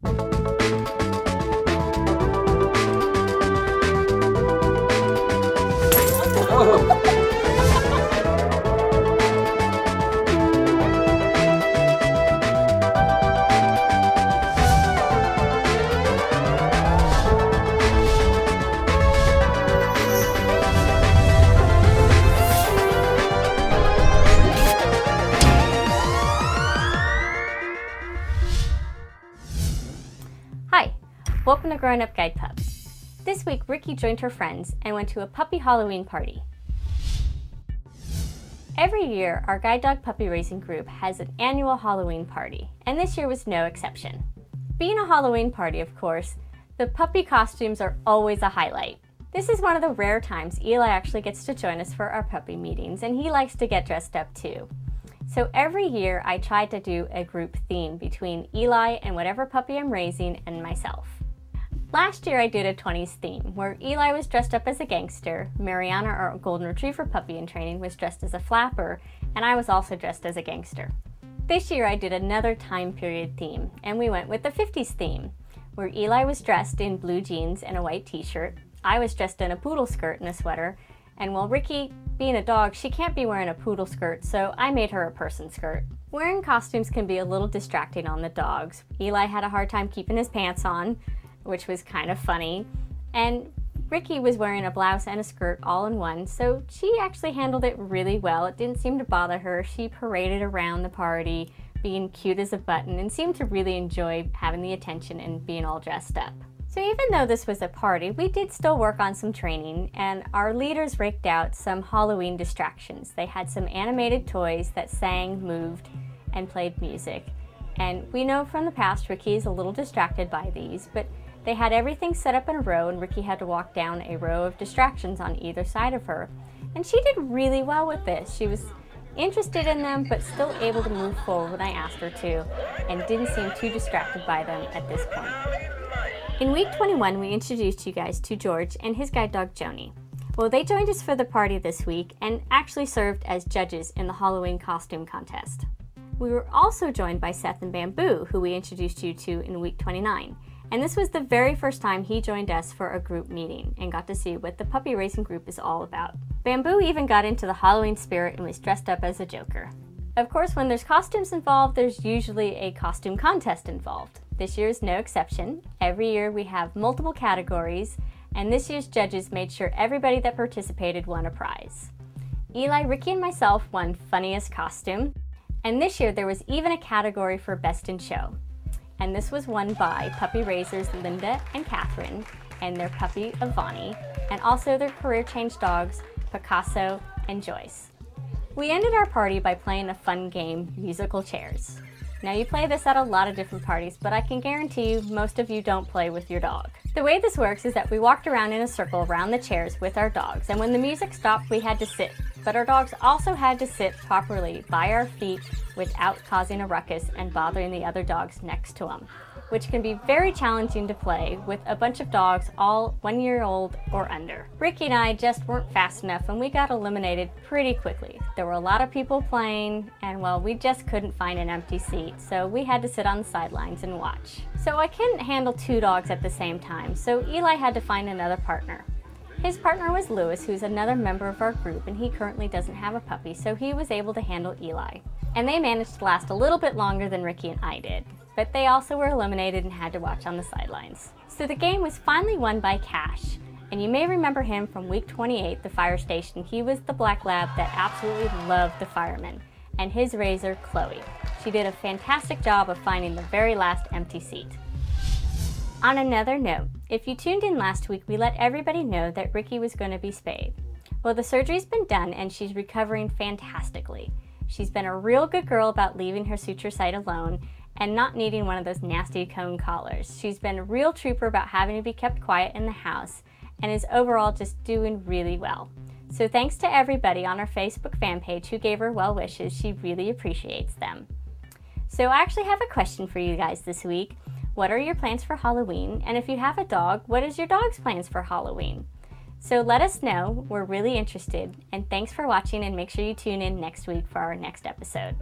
Oh. Hi, welcome to Growing Up Guide Pup. This week, Ricky joined her friends and went to a puppy Halloween party. Every year, our guide dog puppy raising group has an annual Halloween party, and this year was no exception. Being a Halloween party, of course, the puppy costumes are always a highlight. This is one of the rare times Eli actually gets to join us for our puppy meetings, and he likes to get dressed up too. So every year I try to do a group theme between Eli and whatever puppy I'm raising and myself. Last year I did a 20s theme where Eli was dressed up as a gangster, Mariana, our golden retriever puppy in training, was dressed as a flapper, and I was also dressed as a gangster. This year I did another time period theme, and we went with the 50s theme, where Eli was dressed in blue jeans and a white t-shirt, I was dressed in a poodle skirt and a sweater, and while Ricky, being a dog, she can't be wearing a poodle skirt, so I made her a person skirt. Wearing costumes can be a little distracting on the dogs. Eli had a hard time keeping his pants on, which was kind of funny, and Ricky was wearing a blouse and a skirt all in one, so she actually handled it really well. It didn't seem to bother her. She paraded around the party, being cute as a button, and seemed to really enjoy having the attention and being all dressed up. So even though this was a party, we did still work on some training, and our leaders raked out some Halloween distractions. They had some animated toys that sang, moved, and played music. And we know from the past Ricky is a little distracted by these, but they had everything set up in a row, and Ricky had to walk down a row of distractions on either side of her. And she did really well with this. She was interested in them, but still able to move forward when I asked her to, and didn't seem too distracted by them at this point. In week 21, we introduced you guys to George and his guide dog, Joni. Well, they joined us for the party this week and actually served as judges in the Halloween costume contest. We were also joined by Seth and Bamboo, who we introduced you to in week 29. And this was the very first time he joined us for a group meeting and got to see what the puppy racing group is all about. Bamboo even got into the Halloween spirit and was dressed up as a Joker. Of course, when there's costumes involved, there's usually a costume contest involved. This year is no exception. Every year we have multiple categories, and this year's judges made sure everybody that participated won a prize. Eli, Ricky, and myself won funniest costume, and this year there was even a category for best in show. And this was won by puppy raisers Linda and Catherine and their puppy Avani, and also their career change dogs Picasso and Joyce. We ended our party by playing a fun game, musical chairs. Now you play this at a lot of different parties, but I can guarantee you most of you don't play with your dog. The way this works is that we walked around in a circle around the chairs with our dogs, and when the music stopped we had to sit. But our dogs also had to sit properly by our feet without causing a ruckus and bothering the other dogs next to them, which can be very challenging to play with a bunch of dogs all 1 year old or under. Ricky and I just weren't fast enough and we got eliminated pretty quickly. There were a lot of people playing, and well, we just couldn't find an empty seat, so we had to sit on the sidelines and watch. So I couldn't handle 2 dogs at the same time, so Eli had to find another partner. His partner was Lewis, who's another member of our group, and he currently doesn't have a puppy, so he was able to handle Eli. And they managed to last a little bit longer than Ricky and I did, but they also were eliminated and had to watch on the sidelines. So the game was finally won by Cash, and you may remember him from week 28, the fire station. He was the black lab that absolutely loved the firemen, and his raiser, Chloe. She did a fantastic job of finding the very last empty seat. On another note, if you tuned in last week, we let everybody know that Ricky was going to be spayed. Well, the surgery's been done and she's recovering fantastically. She's been a real good girl about leaving her suture site alone and not needing one of those nasty cone collars. She's been a real trooper about having to be kept quiet in the house and is overall just doing really well. So thanks to everybody on our Facebook fan page who gave her well wishes. She really appreciates them. So I actually have a question for you guys this week. What are your plans for Halloween? And if you have a dog, what is your dog's plans for Halloween? So let us know. We're really interested. And thanks for watching, and make sure you tune in next week for our next episode.